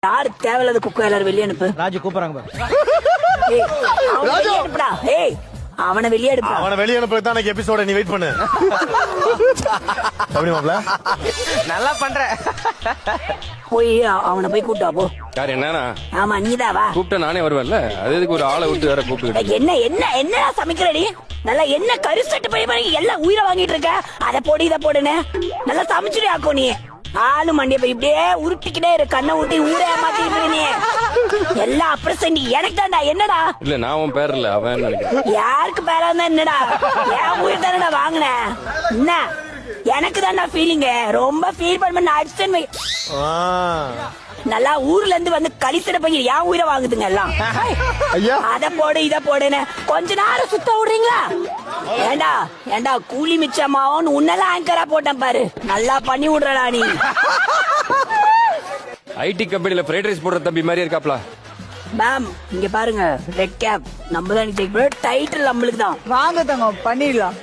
யாரு தேவையில்லாத குக்கை எல்லாரும் வெளியே அனுப்பு. ராஜு கூப்பிடுறாங்க ஏய், அவனை வெளியே அனுப்புடா. ஏய், அவனை வெளியே அனுப்பு. அவனை வெளியே அனுப்புறது தான் எபிசோட நீ வெயிட் பண்ணு. எப்படி மாப்ள நல்லா பண்ற. போய் அவனை போய் கூட்டா போ. யார் என்னன்னா ஆமா நீதான் வா. கூப்பிட்ட நானே வருவேன்ல, அது எதுக்கு ஒரு ஆளை விட்டு வேற கூப்பிட்டு? என்ன என்ன என்னடா சமைக்கிறடி? நல்லா என்ன கருசட்டு போய் எல்லாம் உயிரை வாங்கிட்டு இருக்க. அதை போடு இதை போடுன்னு நல்லா சமைச்சுடி ஆக்கோ. நீ ஆளு மண்டிய போய் இப்படியே உருட்டிக்கிட்டே இரு. கண்ணை ஊட்டி ஊரே மாத்திட்டு நீ எல்லாம் அப்புறம் எனக்கு தான்டா. என்னடா இல்ல நான் உன் பேர் இல்ல அவன் நினைக்கிறேன். யாருக்கு பேரா இருந்தா என்னடா? என் உயிர் தானடா வாங்கினேன். என்ன எனக்கு தான்டா ஃபீலிங்க. ரொம்ப ஃபீல் பண்ண அடிச்சேன். நல்லா ஊர்ல இருந்து வந்து கழிச்சிட போய் என் உயிரை வாங்குதுங்க எல்லாம். அத போடு இத போடுன்னு கொஞ்ச நேரம் சுத்த விடுறீங்களா? ஏண்டா ஏண்டா கூலி மிச்சமாவும் உன்னெல்லாம் ஆங்கரா போட்டேன் பாரு. நல்லா பண்ணி விடுறடா நீ. ஐடி கம்பெனில ஃப்ரைட் ரைஸ் போடுற தம்பி மாதிரி இருக்காப்ல. மேம் இங்க பாருங்க, ரெட் கேப் நம்ம தான் டைட்டில் நம்மளுக்கு தான். வாங்க தங்க பண்ணிடலாம்.